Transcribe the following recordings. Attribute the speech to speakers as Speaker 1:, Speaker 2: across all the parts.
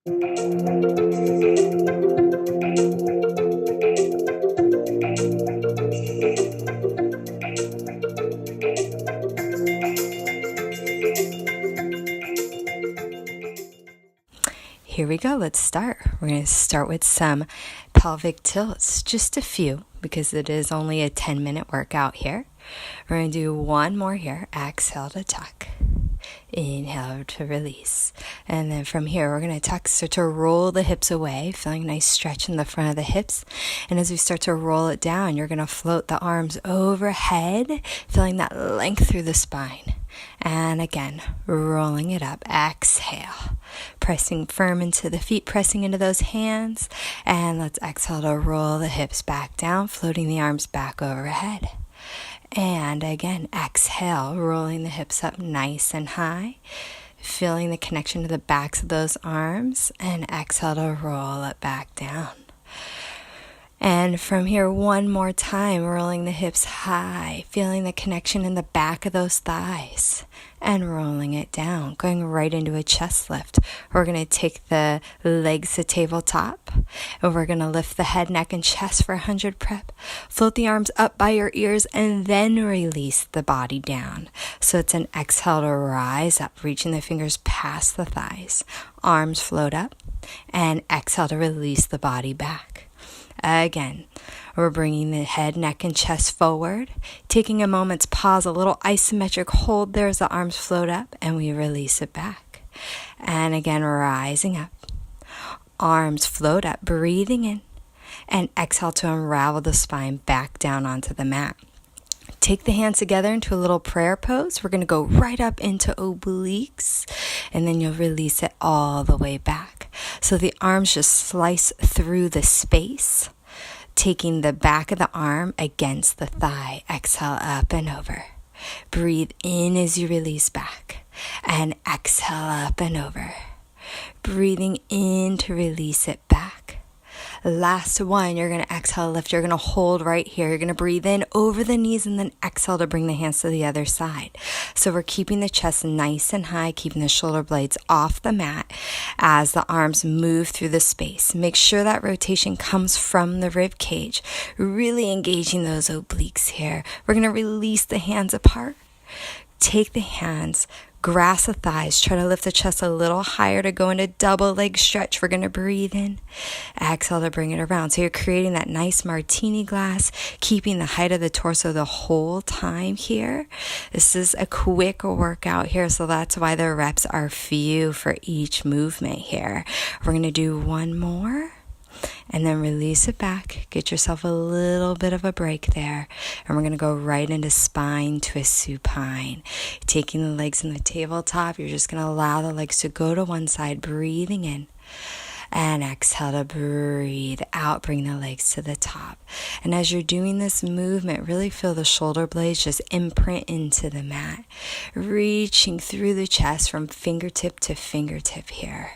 Speaker 1: Here we go. Let's start. We're going to start with some pelvic tilts, just a few, because it is only a 10-minute workout here. We're going to do one more here. Exhale to tuck. Inhale to release. And then from here, we're going to tuck, start to roll the hips away, feeling a nice stretch in the front of the hips. And as we start to roll it down, you're going to float the arms overhead, feeling that length through the spine. And again, rolling it up. Exhale. Pressing firm into the feet, pressing into those hands. And let's exhale to roll the hips back down, floating the arms back overhead. And again, exhale, rolling the hips up nice and high, feeling the connection to the backs of those arms, and exhale to roll it back down. And from here, one more time, rolling the hips high, feeling the connection in the back of those thighs, and rolling it down, going right into a chest lift. We're going to take the legs to tabletop, and we're going to lift the head, neck, and chest for 100 prep. Float the arms up by your ears, and then release the body down. So it's an exhale to rise up, reaching the fingers past the thighs. Arms float up, and exhale to release the body back. Again, we're bringing the head, neck, and chest forward, taking a moment's pause, a little isometric hold there as the arms float up, and we release it back. And again, rising up. Arms float up, breathing in, and exhale to unravel the spine back down onto the mat. Take the hands together into a little prayer pose. We're going to go right up into obliques, and then you'll release it all the way back. So the arms just slice through the space, taking the back of the arm against the thigh. Exhale up and over. Breathe in as you release back, and exhale up and over. Breathing in to release it back. Last one, you're going to exhale, lift. You're going to hold right here. You're going to breathe in over the knees and then exhale to bring the hands to the other side. So we're keeping the chest nice and high, keeping the shoulder blades off the mat as the arms move through the space. Make sure that rotation comes from the rib cage, really engaging those obliques here. We're going to release the hands apart. Take the hands, grasp the thighs, try to lift the chest a little higher to go into double leg stretch. We're going to breathe in, exhale to bring it around. So you're creating that nice martini glass, keeping the height of the torso the whole time here. This is a quick workout here, so that's why the reps are few for each movement here. We're going to do one more. And then release it back. Get yourself a little bit of a break there. And we're going to go right into spine twist supine. Taking the legs in the tabletop, you're just going to allow the legs to go to one side, breathing in. And exhale to breathe out, bring the legs to the top. And as you're doing this movement, really feel the shoulder blades just imprint into the mat. Reaching through the chest from fingertip to fingertip here.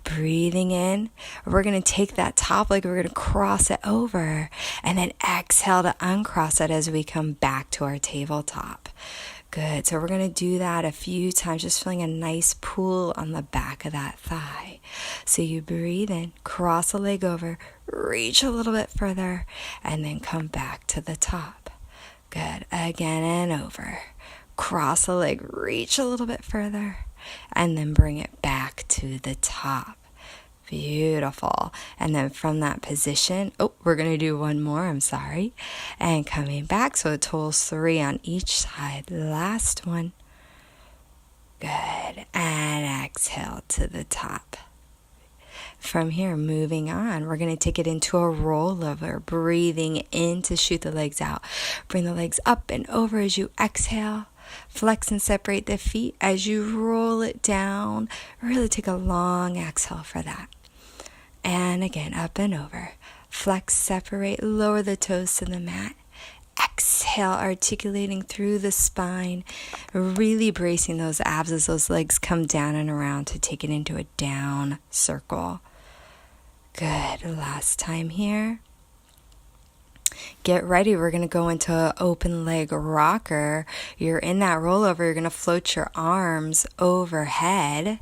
Speaker 1: Breathing in, we're going to take that top leg, we're going to cross it over, and then exhale to uncross it as we come back to our tabletop. Good. So we're going to do that a few times, just feeling a nice pull on the back of that thigh. So you breathe in, cross a leg over, reach a little bit further, and then come back to the top. Good. Again and over. Cross a leg, reach a little bit further, and then bring it back to the top. Beautiful. And then from that position, we're going to do one more, and coming back, so a total of 3 on each side. Last one. Good. And exhale to the top. From here, moving on, we're going to take it into a rollover, breathing in to shoot the legs out. Bring the legs up and over as you exhale. Flex and separate the feet as you roll it down. Really take a long exhale for that. And again, up and over. Flex, separate, lower the toes to the mat. Exhale, articulating through the spine, really bracing those abs as those legs come down and around to take it into a down circle. Good. Last time here. Get ready. We're going to go into an open leg rocker. You're in that rollover. You're going to float your arms overhead.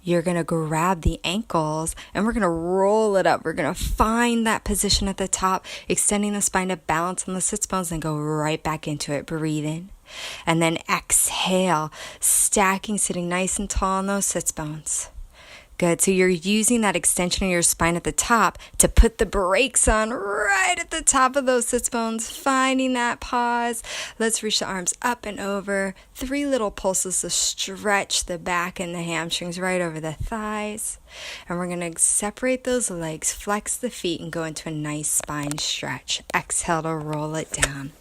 Speaker 1: you're going to grab the ankles and we're going to roll it up. We're going to find that position at the top, extending the spine to balance on the sits bones and go right back into it. Breathe in. And then exhale, stacking, sitting nice and tall on those sits bones. Good. So you're using that extension of your spine at the top to put the brakes on right at the top of those sits bones, finding that pause. Let's reach the arms up and over. 3 little pulses to stretch the back and the hamstrings right over the thighs. And we're going to separate those legs, flex the feet, and go into a nice spine stretch. Exhale to roll it down.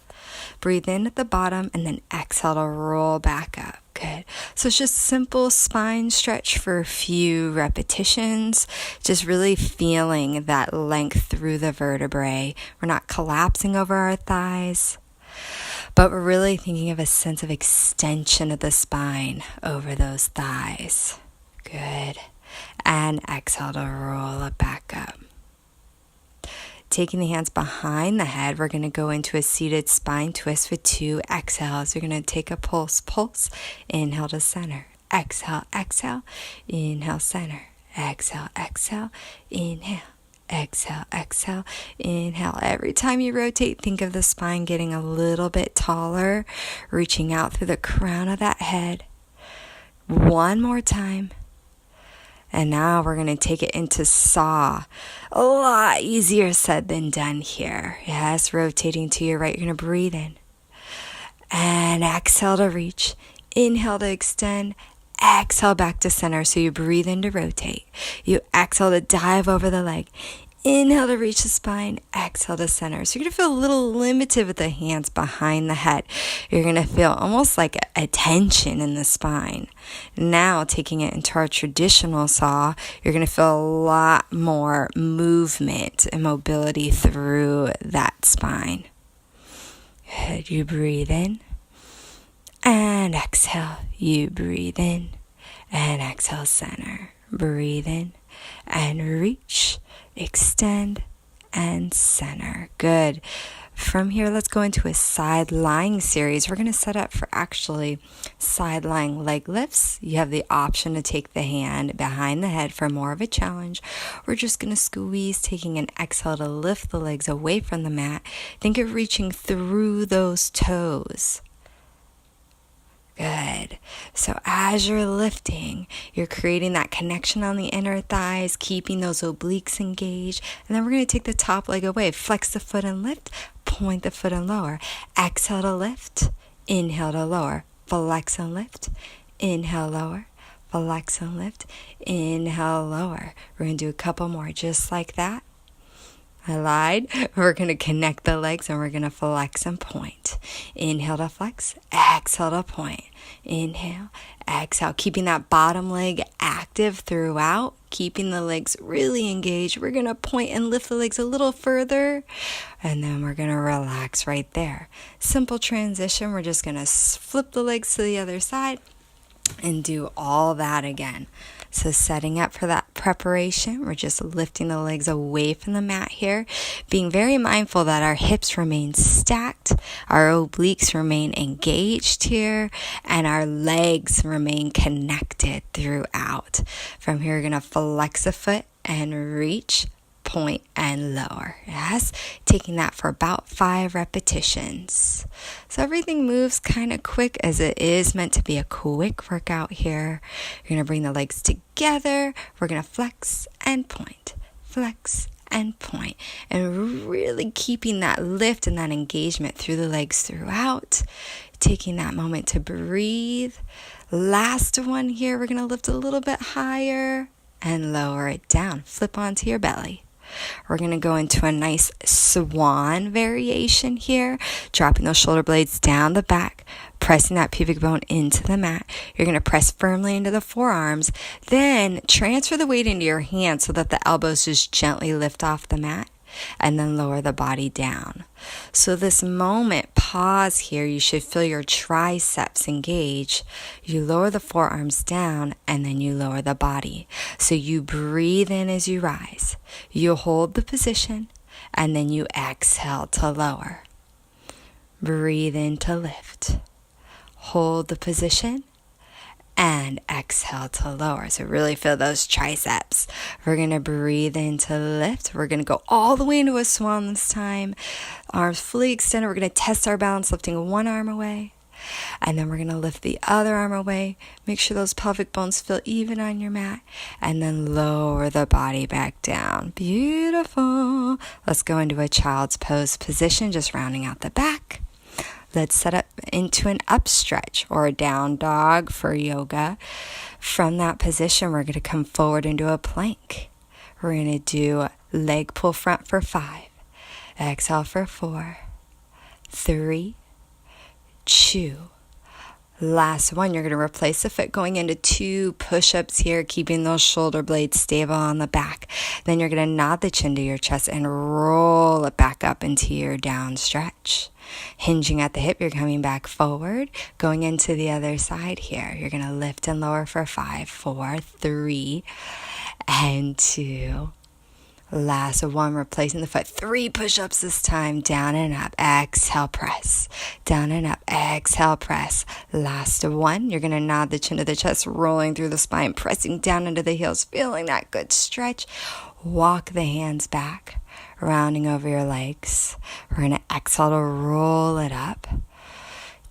Speaker 1: Breathe in at the bottom and then exhale to roll back up. Good. So it's just simple spine stretch for a few repetitions. Just really feeling that length through the vertebrae. We're not collapsing over our thighs, but we're really thinking of a sense of extension of the spine over those thighs. Good. And exhale to roll it back up. Taking the hands behind the head, we're going to go into a seated spine twist with 2 exhales. You're going to take a pulse, inhale to center, exhale, exhale, inhale, center, exhale, exhale, inhale, exhale, exhale, inhale. Every time you rotate, think of the spine getting a little bit taller, reaching out through the crown of that head. One more time. And now we're going to take it into saw. A lot easier said than done here. Yes, rotating to your right. You're going to breathe in. And exhale to reach. Inhale to extend. Exhale back to center. So you breathe in to rotate. You exhale to dive over the leg. Inhale to reach the spine, exhale to center. So you're going to feel a little limited with the hands behind the head. You're going to feel almost like a tension in the spine. Now taking it into our traditional saw, you're going to feel a lot more movement and mobility through that spine. Good. You breathe in and exhale. You breathe in and exhale, center. Breathe in and reach. Extend and center. Good. From here, let's go into a side lying series. We're going to set up for actually side lying leg lifts. You have the option to take the hand behind the head for more of a challenge. We're just going to squeeze, taking an exhale to lift the legs away from the mat. Think of reaching through those toes. Good. So as you're lifting, you're creating that connection on the inner thighs, keeping those obliques engaged. And then we're going to take the top leg away. Flex the foot and lift. Point the foot and lower. Exhale to lift. Inhale to lower. Flex and lift. Inhale, lower. Flex and lift. Inhale, lower. We're going to do a couple more just like that. I lied. We're going to connect the legs and we're going to flex and point. Inhale to flex, exhale to point. Inhale, exhale. Keeping that bottom leg active throughout, keeping the legs really engaged. We're going to point and lift the legs a little further, and then we're going to relax right there. Simple transition. We're just going to flip the legs to the other side and do all that again. So setting up for that preparation, we're just lifting the legs away from the mat here, being very mindful that our hips remain stacked, our obliques remain engaged here, and our legs remain connected throughout. From here, we're going to flex a foot and reach, point, and lower. Yes, taking that for about 5 repetitions. So everything moves kind of quick, as it is meant to be a quick workout here. You're going to bring the legs together. We're going to flex and point, flex and point, and really keeping that lift and that engagement through the legs throughout. Taking that moment to breathe. Last one here, we're going to lift a little bit higher and lower it down. Flip onto your belly. We're going to go into a nice swan variation here, dropping those shoulder blades down the back, pressing that pubic bone into the mat. You're going to press firmly into the forearms, then transfer the weight into your hands so that the elbows just gently lift off the mat, and then lower the body down. So this moment, pause here, you should feel your triceps engage. You lower the forearms down, and then you lower the body. So you breathe in as you rise. You hold the position, and then you exhale to lower. Breathe in to lift. Hold the position, and exhale to lower. So really feel those triceps. We're going to breathe in to lift. We're going to go all the way into a swan this time. Arms fully extended. We're going to test our balance, lifting one arm away. And then we're going to lift the other arm away. Make sure those pelvic bones feel even on your mat. And then lower the body back down. Beautiful. Let's go into a child's pose position, just rounding out the back. Let's set up into an up stretch or a down dog for yoga. From that position, we're going to come forward into a plank. We're going to do leg pull front for 5. Exhale for 4, 3, 2. Last one, you're going to replace the foot going into 2 push-ups here, keeping those shoulder blades stable on the back. Then you're going to nod the chin to your chest and roll it back up into your down stretch. Hinging at the hip, you're coming back forward, going into the other side here. You're going to lift and lower for 5, 4, 3, and 2. Last one, replacing the foot. 3 push-ups this time. Down and up. Exhale, press. Down and up. Exhale, press. Last one, you're going to nod the chin to the chest, rolling through the spine, pressing down into the heels, feeling that good stretch. Walk the hands back, rounding over your legs. We're going to exhale to roll it up.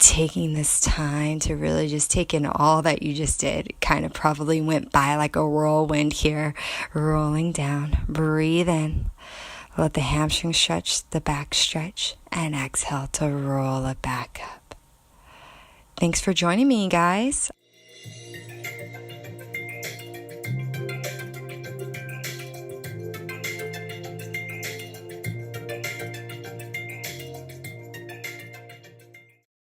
Speaker 1: Taking this time to really just take in all that you just did. It kind of probably went by like a whirlwind here. Rolling down. Breathe in. Let the hamstring stretch, the back stretch, and exhale to roll it back up. Thanks for joining me, guys.